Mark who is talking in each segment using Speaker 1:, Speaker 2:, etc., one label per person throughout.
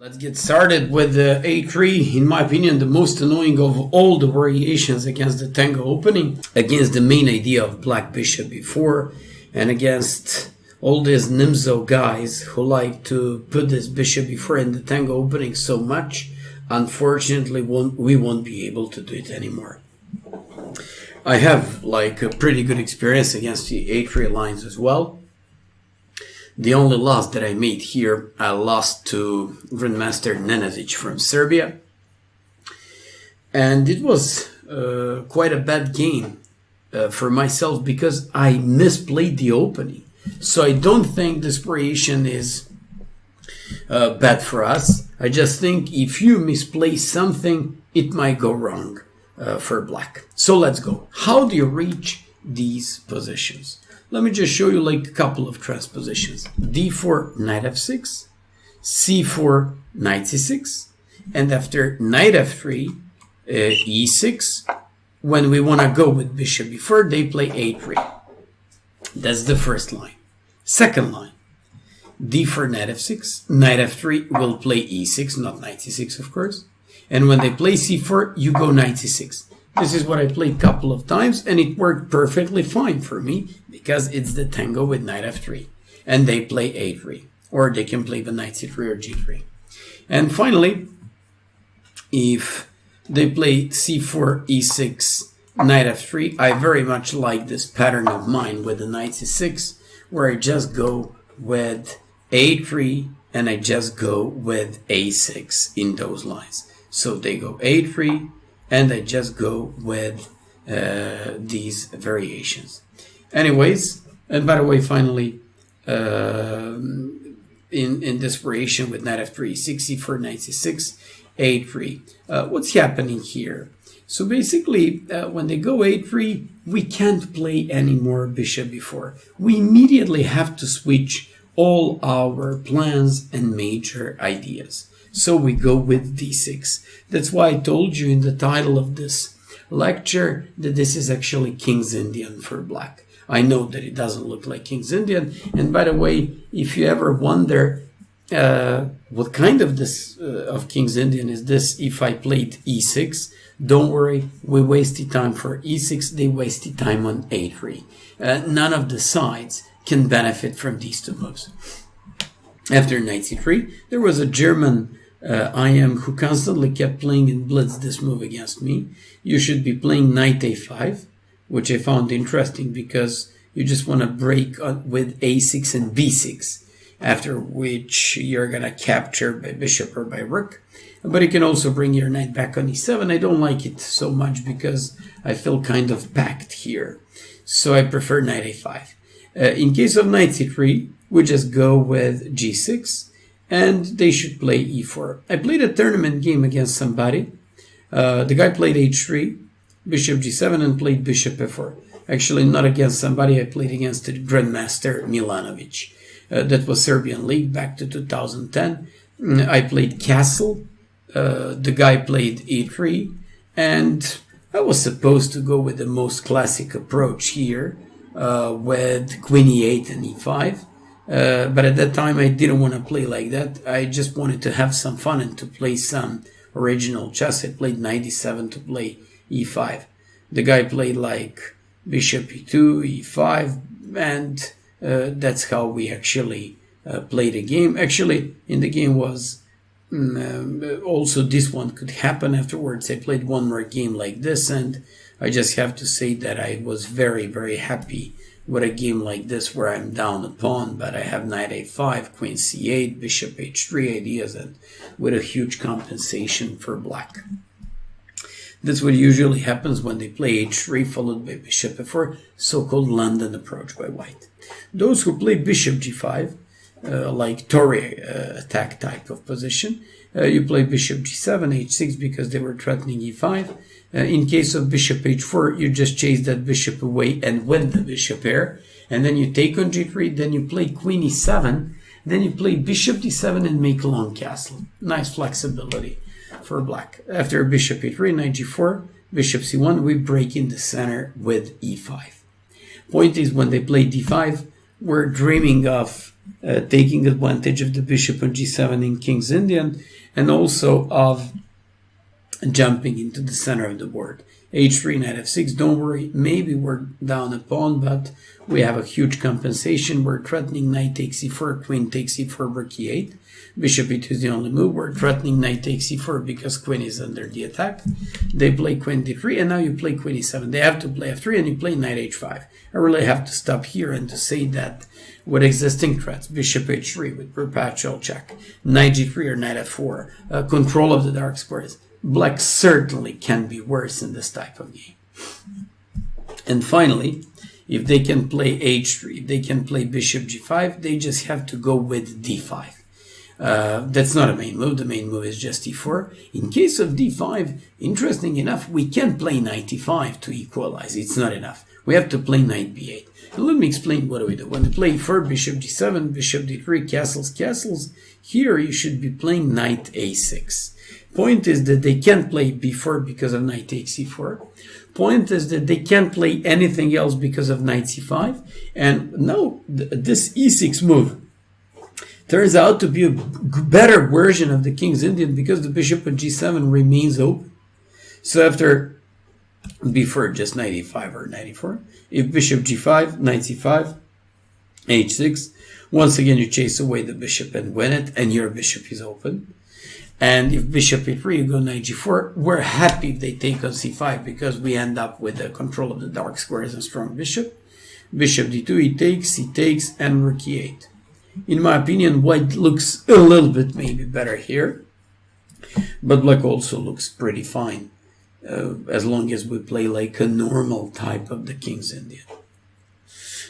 Speaker 1: Let's get started with the A3, in my opinion, the most annoying of all the variations against the Tango opening, against the main idea of black bishop b4, and against all these Nimzo guys who like to put this bishop b4 in the Tango opening so much. Unfortunately, we won't be able to do it anymore. I have like a pretty good experience against the A3 lines as well. The only loss that I made here, I lost to Grandmaster Nenadic from Serbia. And it was quite a bad game for myself because I misplayed the opening. So I don't think this variation is bad for us. I just think if you misplay something, it might go wrong for black. So let's go. How do you reach these positions? Let me just show you like a couple of transpositions. D4, knight f6, c4, knight c6, and after knight f3, e6. When we want to go with bishop b4, they play a3. That's the first line. Second line, d4, knight f6, knight f3 will play e6, not knight c6, of course. And when they play c4, you go knight c6. This is what I played a couple of times, and it worked perfectly fine for me because it's the Tango with knight f3. And they play a3, or they can play the knight c3 or g3. And finally, if they play c4, e6, knight f3, I very much like this pattern of mine with the knight c6, where I just go with a3 and I just go with a6 in those lines. So they go a3, and I just go with these variations. Anyways, and by the way, finally, in this variation with knight f3, e6, e4, knight c6, a3, what's happening here? So basically, when they go a3, we can't play any more bishop b4. We immediately have to switch all our plans and major ideas. So we go with d6. That's why I told you in the title of this lecture that this is actually King's Indian for black. I know that it doesn't look like King's Indian. And by the way, if you ever wonder what kind of this of King's Indian is this, if I played e6, don't worry, we wasted time for e6, they wasted time on a3. None of the sides can benefit from these two moves. After knight c3, there was a German IM who constantly kept playing in blitz this move against me. You should be playing knight a5, which I found interesting because you just want to break with a6 and b6, after which you're going to capture by bishop or by rook. But you can also bring your knight back on e7. I don't like it so much because I feel kind of packed here. So I prefer knight a5. In case of knight c3, we just go with g6, and they should play e4. I played a tournament game against somebody. The guy played h3, bishop g7, and played bishop f4. Actually, not against somebody. I played against the Grandmaster Milanovic. That was Serbian League back to 2010. I played castle. The guy played e3, and I was supposed to go with the most classic approach here, with queen e8 and e5. But at that time I didn't want to play like that. I just wanted to have some fun and to play some original chess. I played knight e7 to play e5. The guy played like bishop e2, e5, and that's how we actually played the game. Actually, in the game was also this one could happen afterwards. I played one more game like this, and I just have to say that I was very, very happy with a game like this where I'm down a pawn, but I have knight a5, queen c8, bishop h3 ideas, and with a huge compensation for black. That's what usually happens when they play h3 followed by bishop f4, so-called London approach by white. Those who play bishop g5, like Tory attack type of position, you play bishop g7, h6 because they were threatening e5. In case of bishop h4, you just chase that bishop away and win the bishop pair. And then you take on g3, then you play queen e7, then you play bishop d7 and make long castle. Nice flexibility for black. After bishop e3, knight g4, bishop c1, we break in the center with e5. Point is, when they play d5, we're dreaming of taking advantage of the bishop on g7 in King's Indian, and also of jumping into the center of the board. h3, knight f6, don't worry, maybe we're down a pawn, but we have a huge compensation. We're threatening knight takes e4, queen takes e4, rook e8. Bishop e2 is the only move. We're threatening knight takes e4 because queen is under the attack. They play queen d3, and now you play queen e7. They have to play f3, and you play knight h5. I really have to stop here and to say that with existing threats, bishop h3 with perpetual check, knight g3 or knight f4, control of the dark squares, black certainly can be worse in this type of game. And finally, if they can play h3, if they can play bishop g5, they just have to go with d5. That's not a main move. The main move is just e4. In case of d5, interesting enough, we can play knight e5 to equalize. It's not enough. We have to play knight b8. And let me explain what do we do. When we play e4, bishop g7, bishop d3, castles, castles, here you should be playing knight a6. Point is that they can't play b4 because of knight takes e4. Point is that they can't play anything else because of knight c5. And now this e6 move turns out to be a better version of the King's Indian because the bishop on g7 remains open. So after b4, just knight e5 or knight e4. If bishop g5, knight c5, h6, once again you chase away the bishop and win it, and your bishop is open. And if bishop e3, you go knight g4. We're happy if they take on c5 because we end up with the control of the dark squares and strong bishop. Bishop d2, he takes, and rook e8. In my opinion, white looks a little bit maybe better here, but black also looks pretty fine as long as we play like a normal type of the King's Indian.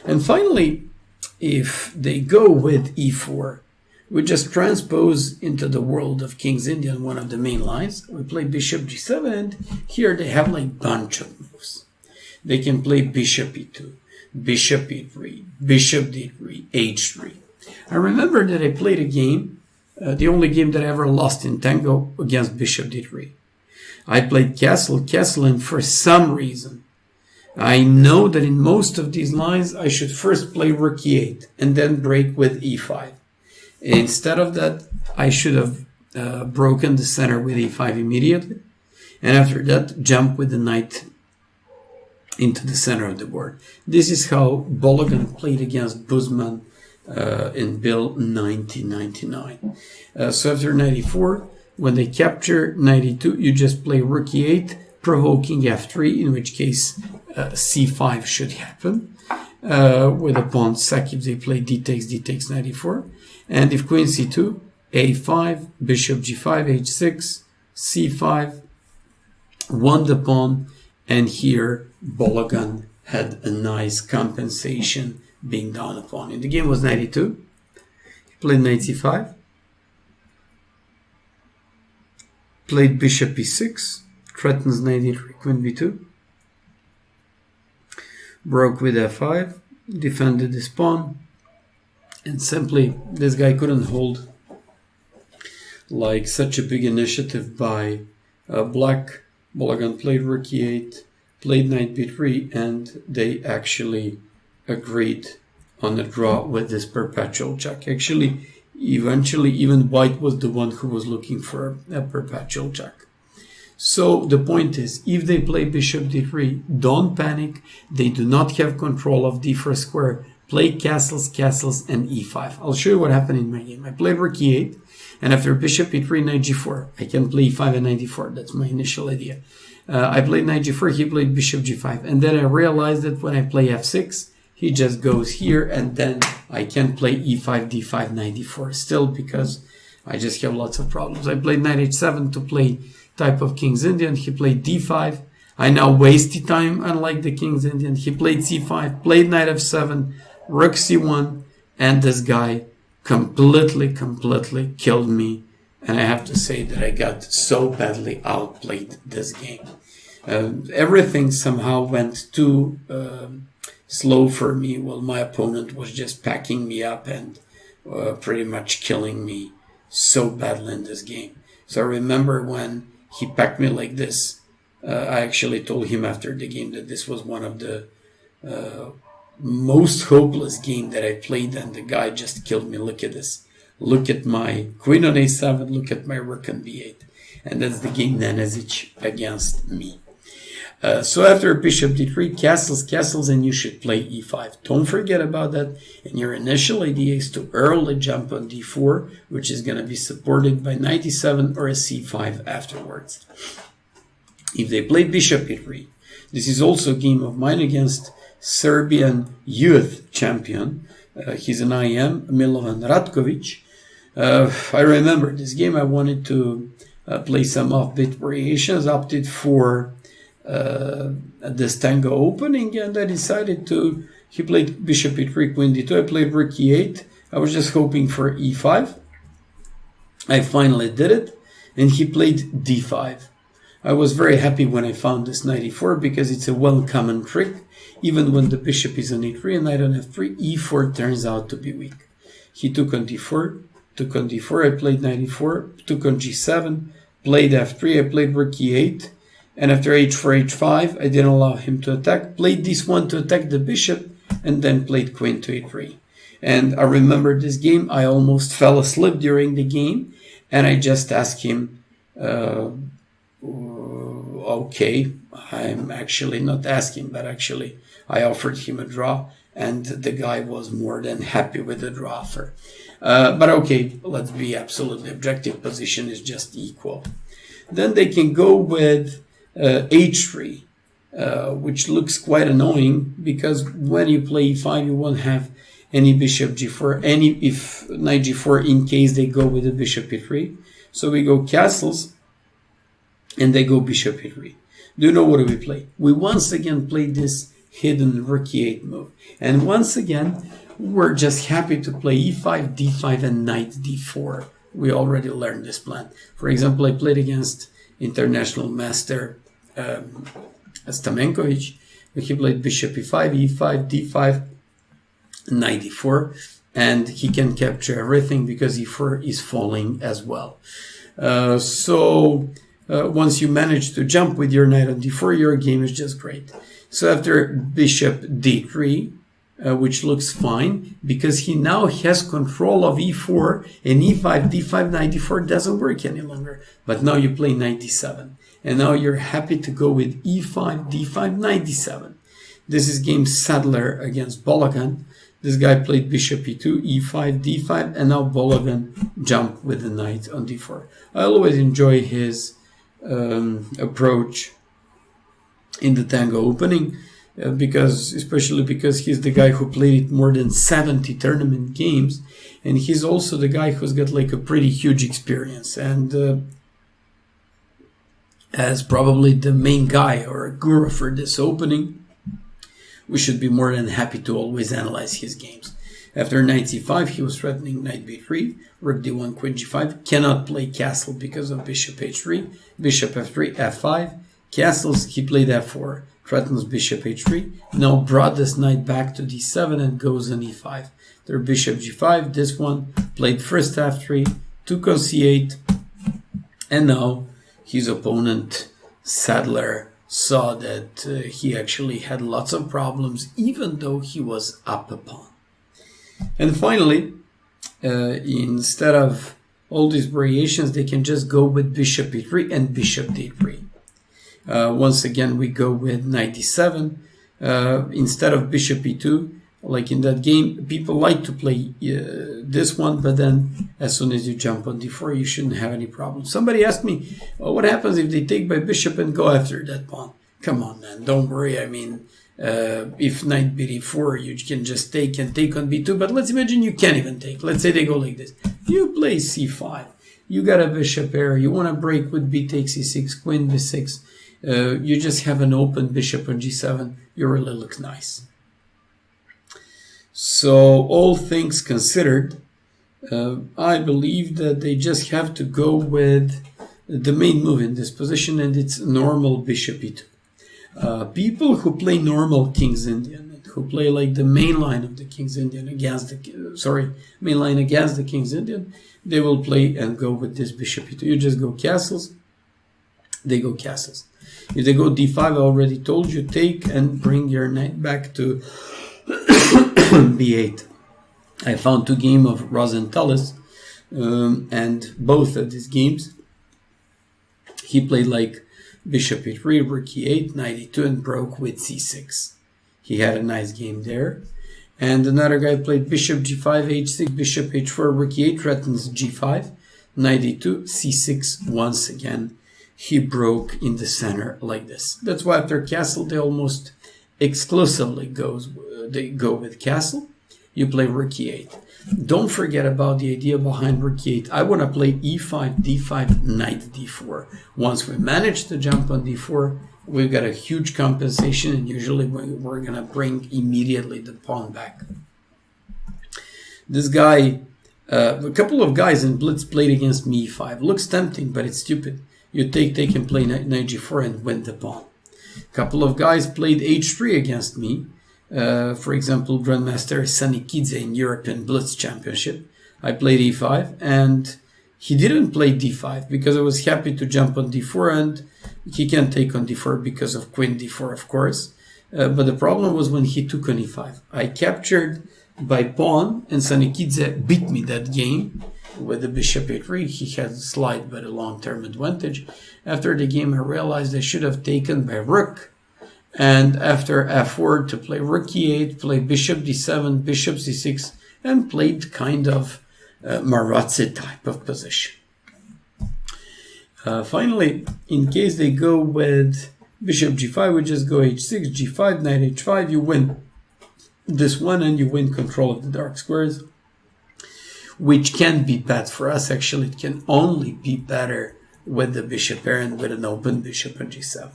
Speaker 1: And finally, if they go with e4, we just transpose into the world of King's Indian one of the main lines. We play bishop g7, and here they have like bunch of moves. They can play bishop e2, bishop e3, bishop d3, h3. I remember that I played a game, the only game that I ever lost in Tango, against bishop d3. I played castle, and for some reason, I know that in most of these lines, I should first play rook e8 and then break with e5. Instead of that, I should have broken the center with e5 immediately, and after that, jump with the knight into the center of the board. This is how Bologan played against Buzman in Bill 1999. So after knight e4, when they capture knight e2, you just play rook e8, provoking f3, in which case c5 should happen. With a pawn sack, if they play d takes, knight e4. And if queen c2, a5, bishop g5, h6, c5, won the pawn, and here Bologan had a nice compensation being down a pawn. And the game was knight e2. He played knight c5, played bishop e6, threatens knight e3, queen b2, broke with f5, defended his pawn, and simply this guy couldn't hold like such a big initiative by black. Bologan played rook e8, played knight b3, and they actually agreed on a draw with this perpetual check. Actually, eventually even white was the one who was looking for a perpetual check. So the point is, if they play bishop d3, don't panic. They do not have control of d4 square. Play castles, and e5. I'll show you what happened in my game. I played rook e8, and after bishop e3, knight g4, I can play e5 and knight d4. That's my initial idea. I played knight g4, he played bishop g5, and then I realized that when I play f6, he just goes here, and then I can play e5, d5, knight d4 still, because I just have lots of problems. I played knight h7 to play type of King's Indian. He played d5. I now wasted time, unlike the King's Indian. He played c5, played knight f7, rook c1, and this guy completely killed me. And I have to say that I got so badly outplayed this game. Everything somehow went too slow for me, while my opponent was just packing me up and pretty much killing me so badly in this game. So I remember when he packed me like this, I actually told him after the game that this was one of the most hopeless game that I played, and the guy just killed me. Look at this. Look at my queen on a7, look at my rook on b8. And that's the game Nenezic against me. So after bishop d3, castles, and you should play e5. Don't forget about that. And your initial idea is to early jump on d4, which is going to be supported by knight e7 or a c5 afterwards. If they play bishop e3, this is also a game of mine against Serbian youth champion. He's an IM, Milovan Ratkovic. I remember this game. I wanted to play some offbeat variations, opted for this Tango opening, and I decided to. He played bishop e3, queen d2. I played rook e8. I was just hoping for e5. I finally did it, and he played d5. I was very happy when I found this knight e4 because it's a well-common trick. Even when the bishop is on e3 and knight on f3, e4 turns out to be weak. He took on d4, I played knight e4, took on g7, played f3, I played rook e8, and after h4, h5, I didn't allow him to attack, played this one to attack the bishop, and then played queen to e3. And I remember this game, I almost fell asleep during the game, and I just asked him, okay, I'm actually not asking, but actually I offered him a draw, and the guy was more than happy with the draw offer. But okay, let's be absolutely objective. Position is just equal. Then they can go with h3, which looks quite annoying because when you play e5, you won't have any bishop g4, if knight g4 in case they go with the bishop e3. So we go castles, and they go bishop e3. Do you know what we play? We once again played this hidden rook e8 move. And once again, we're just happy to play e5, d5, and knight d4. We already learned this plan. For example, I played against international master Stamenkovic. He played bishop e5, e5, d5, knight d4, and he can capture everything because e4 is falling as well. Once you manage to jump with your knight on d4, your game is just great. So after bishop d3, which looks fine, because he now has control of e4, and e5, d5, knight d4 doesn't work any longer. But now you play knight d7, and now you're happy to go with e5, d5, knight d7. This is game Sadler against Bologan. This guy played bishop e2, e5, d5, and now Bologan jumped with the knight on d4. I always enjoy his approach in the Tango opening, especially because he's the guy who played it more than 70 tournament games, and he's also the guy who's got like a pretty huge experience, and as probably the main guy or a guru for this opening, we should be more than happy to always analyze his games. After knight c5, he was threatening knight b3, rook d1, queen g5, cannot play castle because of bishop h3, bishop f3, f5, castles, he played f4, threatens bishop h3, now brought this knight back to d7 and goes on e5. There bishop g5, this one, played first f3, took on c8, and now his opponent, Sadler, saw that he actually had lots of problems even though he was up a pawn. And finally, instead of all these variations, they can just go with bishop e3 and bishop d3. Once again, we go with knight d7. Instead of bishop e2, like in that game, people like to play this one, but then as soon as you jump on d4, you shouldn't have any problem. Somebody asked me, what happens if they take by bishop and go after that pawn? Come on, man, don't worry. I mean, if knight b4, you can just take and take on b2, but let's imagine you can't even take. Let's say they go like this. You play c5. You got a bishop pair. You want to break with b takes e6, queen b6. You just have an open bishop on g7. You really look nice. So all things considered, I believe that they just have to go with the main move in this position, and it's normal bishop e2. People who play normal King's Indian, who play like the main line of the King's Indian against the main line against the King's Indian, they will play and go with this bishop e2. You just go castles, they go castles. If they go d5, I already told you, take and bring your knight back to b8. I found 2 games of Rosenthal, and both of these games he played like bishop e3, rook e8, knight e2, and broke with c6. He had a nice game there. And another guy played bishop g5, h6, bishop h4, rook e8, threatens g5, knight e2, c6 once again. He broke in the center like this. That's why after castle they almost exclusively go with castle. You play rook e8. Don't forget about the idea behind rook e8. I want to play e5, d5, knight d4. Once we manage to jump on d4, we've got a huge compensation, and usually we're going to bring immediately the pawn back. This guy, a couple of guys in blitz played against me e5. Looks tempting, but it's stupid. You take and play knight g4 and win the pawn. A couple of guys played h3 against me. For example, Grandmaster Sanikidze in European Blitz Championship. I played e5, and he didn't play d5 because I was happy to jump on d4, and he can't take on d4 because of queen d4, of course. But the problem was when he took on e5. I captured by pawn, and Sanikidze beat me that game with the bishop e3. He had a slight but a long-term advantage. After the game, I realized I should have taken by rook. And after f4 to play rook e8, play bishop d7, bishop c6, and played kind of Maratze type of position. Finally, in case they go with bishop g5, we just go h6, g5, knight h5, you win this one and you win control of the dark squares, which can be bad for us. Actually, it can only be better with the bishop pair and with an open bishop on g7.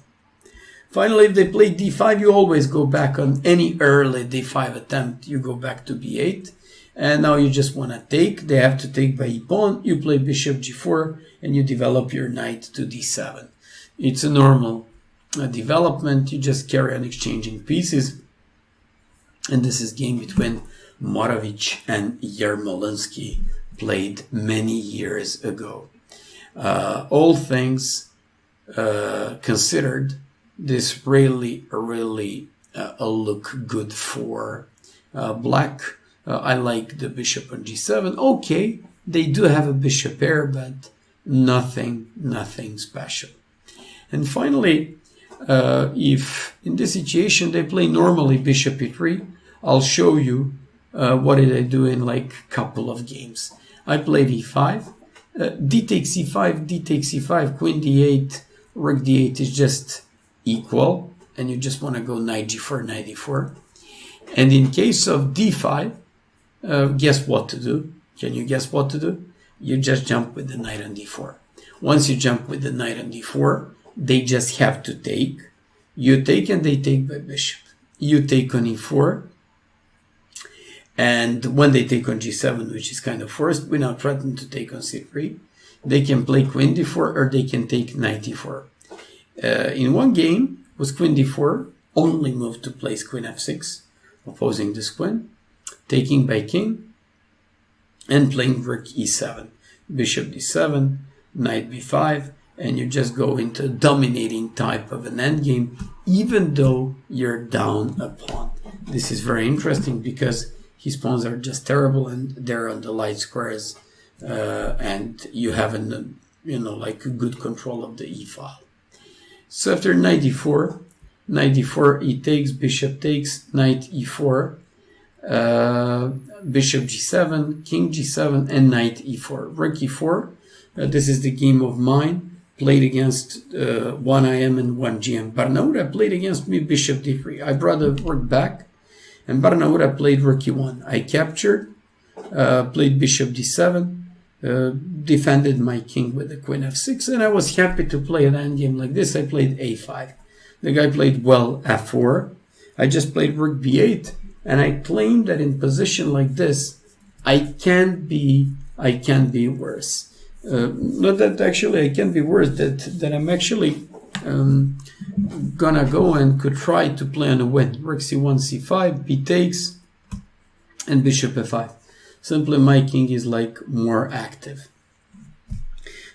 Speaker 1: Finally, if they play d5, you always go back on any early d5 attempt. You go back to b8, and now you just want to take. They have to take by e-pawn. You play bishop g4, and you develop your knight to d7. It's a normal development. You just carry on exchanging pieces. And this is game between Morovic and Yermolinsky, played many years ago. All things considered, this really look good for black. I like the bishop on g7. Okay, they do have a bishop pair, but nothing special. And finally, if in this situation they play normally bishop e3, I'll show you what did I do in like a couple of games. I played e5, d takes e5, d takes e5, queen d8, rook d8 is just equal, and you just want to go knight g4, knight e4. And in case of d5, guess what to do? Can you guess what to do? You just jump with the knight on d4. Once you jump with the knight on d4, they just have to take. You take and they take by bishop. You take on e4, and when they take on g7, which is kind of forced, we now threaten to take on c3. They can play queen d4, or they can take knight e4. In one game, was queen d4, only move to place queen f6, opposing this queen, taking by king, and playing rook e7, bishop d7, knight b5, and you just go into a dominating type of an endgame, even though you're down a pawn. This is very interesting because his pawns are just terrible, and they're on the light squares, and you have like a good control of the e file. So after knight e4, e takes, bishop takes, knight e4, bishop g7, king g7, and knight e4, rook e4. This is the game of mine, played against 1IM and 1GM. Barnaura played against me bishop d3. I brought the rook back, and Barnaura played rook e1. I captured, played bishop d7, defended my king with the queen f6, and I was happy to play an endgame like this. I played a5. The guy played well f4. I just played rook b8, and I claimed that in position like this, I can be worse. Not that actually I can be worse, that I'm actually gonna go and could try to play on a win. Rook c1, c5, b takes, and bishop f5. Simply my king is like more active.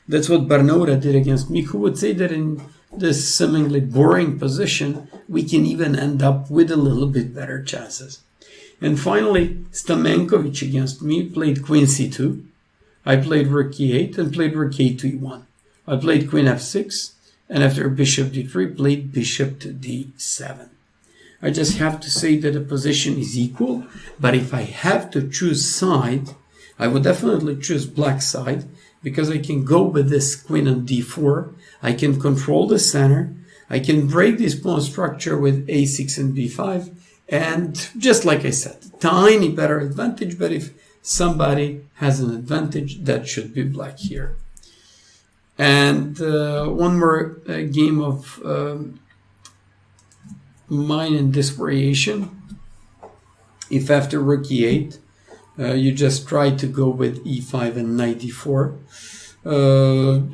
Speaker 1: That's what Barnaura did against me, who would say that in this seemingly boring position, we can even end up with a little bit better chances. And finally, Stamenkovic against me played queen c2. I played rook e8 and played rook a2 e1. I played queen f6, and after bishop d3, played bishop to d7. I just have to say that the position is equal, but if I have to choose side, I would definitely choose black side, because I can go with this queen on d4, I can control the center, I can break this pawn structure with a6 and b5, and just like I said, tiny better advantage, but if somebody has an advantage, that should be black here. And one more game of mine in this variation. If after rook e8, you just try to go with e5 and knight d4.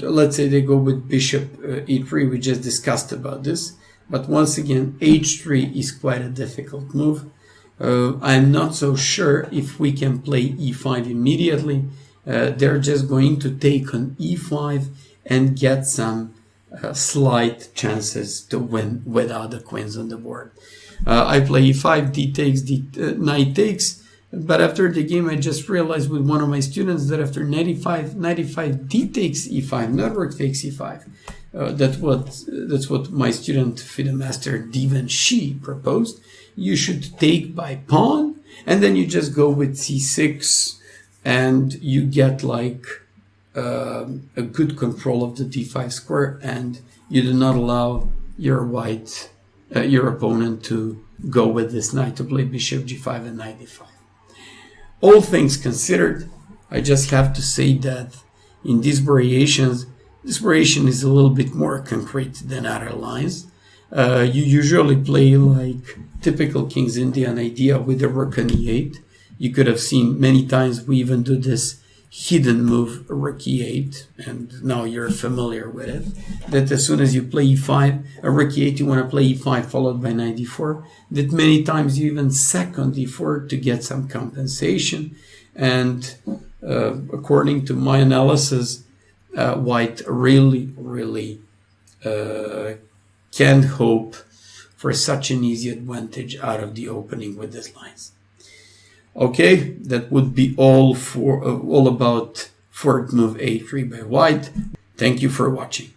Speaker 1: Let's say they go with bishop e3, we just discussed about this. But once again, h3 is quite a difficult move. I'm not so sure if we can play e5 immediately. They're just going to take on e5 and get some slight chances to win without the queens on the board. I play e5, d takes, knight takes, but after the game I just realized with one of my students that after knight e5, d takes e5, not rook takes e5. That's what my student FIDE master Devery proposed. You should take by pawn, and then you just go with c6, and you get like a good control of the d5 square, and you do not allow your your opponent to go with this knight to play bishop g5 and knight d5. All things considered, I just have to say that in these variations, this variation is a little bit more concrete than other lines. You usually play like typical King's Indian idea with the rook on e8. You could have seen many times we even do this hidden move, rook e8, and now you're familiar with it. That as soon as you play e5, a rook e8, you want to play e5 followed by knight d4. That many times you even sack on d4 to get some compensation. And according to my analysis, White really can't hope for such an easy advantage out of the opening with these lines. Okay, that would be all about forward move a3 by White. Thank you for watching.